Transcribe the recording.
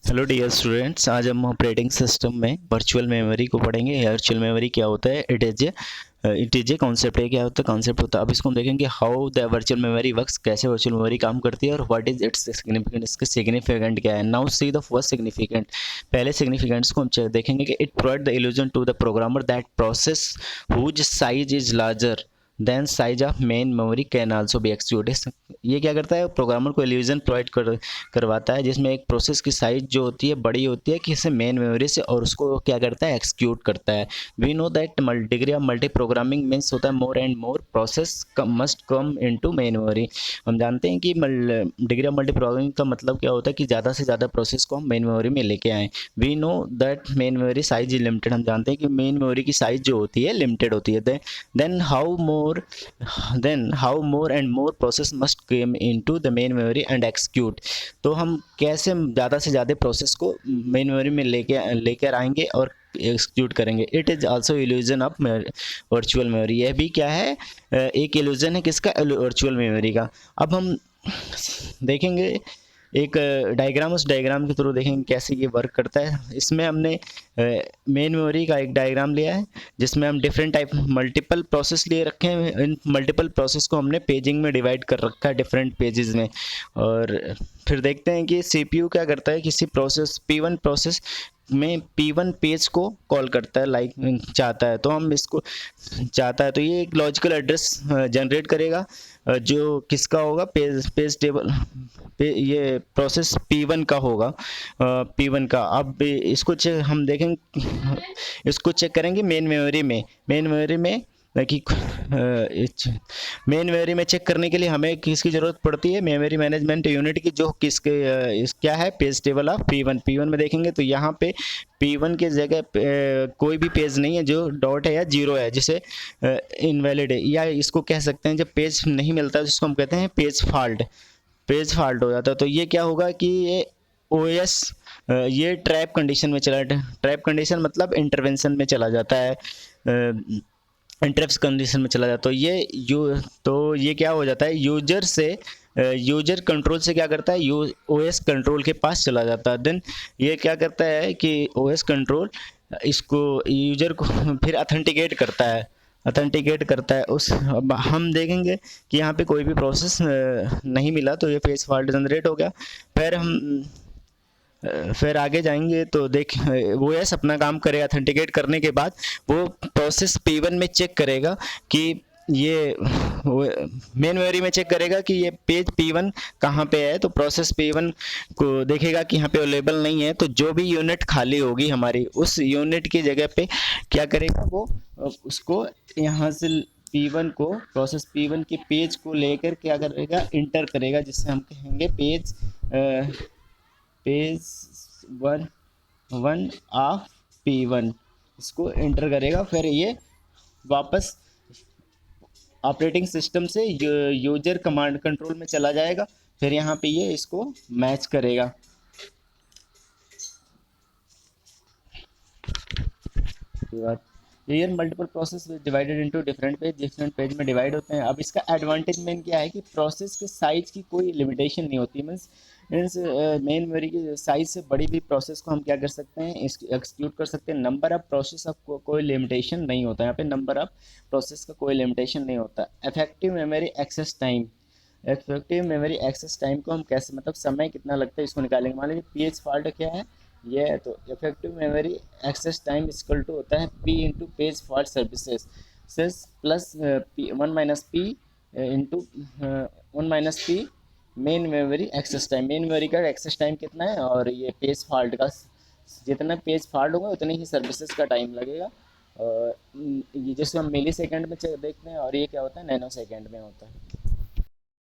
Hello dear students, आज हम operating system में वर्चुअल मेमोरी को पढ़ेंगे। वर्चुअल मेमोरी क्या होता है? इट इज ए कॉन्सेप्ट है। क्या होता है? कॉन्सेप्ट होता है। अब इसको हम देखेंगे how the virtual memory works, कैसे वर्चुअल मेमोरी काम करती है और व्हाट इज इट्स सिग्निफिकेंट, इसका सिग्निफिकेंट क्या है। Now see the first significant. पहले सिग्निफिकेंट्स को हम देखेंगे कि it provide the illusion to the programmer that process whose size is larger than size of main memory can also be executed. ये क्या करता है? प्रोग्रामर को इल्यूजन प्रोवाइड करवाता है जिसमें एक प्रोसेस की साइज जो होती है बड़ी होती है किसी मेन मेमोरी से, और उसको क्या करता है? एक्सिक्यूट करता है। We know that degree of multi programming means होता है more and more process must come into main memory. हम जानते हैं कि डिग्री ऑफ मल्टी प्रोग्रामिंग का मतलब क्या होता है कि ज़्यादा से ज़्यादा प्रोसेस को हम मेन मेमोरी में लेके आएँ। We know that main memory size is limited. हम जानते हैं कि मेन मेमोरी की साइज जो होती है लिमिटेड होती है। Then how more and more process must came into the main memory and execute. तो हम कैसे ज़्यादा से ज़्यादा प्रोसेस को मेन मेमोरी में लेकर आएंगे और एक्सिक्यूट करेंगे। It is also illusion of virtual memory. यह भी क्या है? एक इल्यूजन है किसका? वर्चुअल मेमोरी का। अब हम देखेंगे एक डायग्राम, उस डायग्राम के थ्रू देखेंगे कैसे ये वर्क करता है। इसमें हमने मेन मेमोरी का एक डायग्राम लिया है जिसमें हम डिफरेंट टाइप मल्टीपल प्रोसेस लिए रखे हैं। इन मल्टीपल प्रोसेस को हमने पेजिंग में डिवाइड कर रखा है डिफरेंट पेजेस में। और फिर देखते हैं कि सीपीयू क्या करता है। किसी प्रोसेस P1 प्रोसेस में P1 पेज को कॉल करता है, लाइक चाहता है, तो हम इसको चाहता है तो ये एक लॉजिकल एड्रेस जनरेट करेगा जो किसका होगा? पेज टेबल ये प्रोसेस P1 का होगा। P1 का। अब इसको हम देखेंगे, इसको चेक करेंगे मेन मेमोरी में कि मेन मेमोरी में चेक करने के लिए हमें किसकी ज़रूरत पड़ती है? मेमोरी मैनेजमेंट यूनिट की, जो किसके क्या है? पेज टेबल ऑफ P1 में देखेंगे तो यहाँ पे P1 की जगह कोई भी पेज नहीं है जो डॉट है या जीरो है, जिसे इनवैलिड है, या इसको कह सकते हैं जब पेज नहीं मिलता है जिसको हम कहते हैं पेज फॉल्ट हो जाता है। तो ये क्या होगा कि ये ओएस ये ट्रैप कंडीशन में ट्रैप कंडीशन मतलब इंटरवेंशन में चला जाता है, इंटरप्ट कंडीशन में चला जाता है। तो ये क्या हो जाता है? यूजर कंट्रोल से क्या करता है? ओएस कंट्रोल के पास चला जाता है। देन ये क्या करता है कि ओएस कंट्रोल इसको यूजर को फिर अथेंटिकेट करता है उस। अब हम देखेंगे कि यहाँ पे कोई भी प्रोसेस नहीं मिला तो ये पेज फॉल्ट जनरेट हो गया। फिर आगे जाएंगे तो वो एस अपना काम करेगा। अथेंटिकेट करने के बाद वो प्रोसेस P1 में चेक करेगा कि ये मेन मेमोरी में चेक करेगा कि ये पेज P1 कहाँ पे है। तो प्रोसेस P1 को देखेगा कि यहाँ पे अवेलेबल नहीं है, तो जो भी यूनिट खाली होगी हमारी उस यूनिट की जगह पे क्या करेगा वो? उसको यहाँ से P1 को, प्रोसेस P1 के पेज को लेकर क्या करेगा? इंटर करेगा, जिससे हम कहेंगे page one one of P1। इसको एंटर करेगा, फिर ये वापस ऑपरेटिंग सिस्टम से यूजर कमांड कंट्रोल में चला जाएगा। फिर यहाँ पे ये इसको मैच करेगा। ये multiple process divided into different page में डिवाइड होते हैं। अब इसका एडवांटेज मेन क्या है कि प्रोसेस के साइज की कोई लिमिटेशन नहीं होती। मीन्स मेन मेमोरी की साइज से बड़ी भी प्रोसेस को हम क्या कर सकते हैं? एक्सिक्यूट कर सकते हैं। नंबर ऑफ प्रोसेस ऑफ कोई लिमिटेशन नहीं होता। यहाँ पे नंबर ऑफ प्रोसेस का कोई लिमिटेशन नहीं होता। इफेक्टिव मेमोरी एक्सेस टाइम को हम कैसे, मतलब समय कितना लगता है इसको निकालेंगे। मान लीजिए पेज फॉल्ट क्या है ये है, तो effective memory access time equal to होता है P into page fault services plus P into 1 - P main memory access time. Main memory का एक्सेस टाइम कितना है और ये पेज फॉल्ट का, जितना पेज फॉल्ट होगा उतने ही सर्विसेज का टाइम लगेगा। और ये जैसे हम मिली सेकेंड में देखते हैं और ये क्या होता है? नैनो सेकेंड में होता है।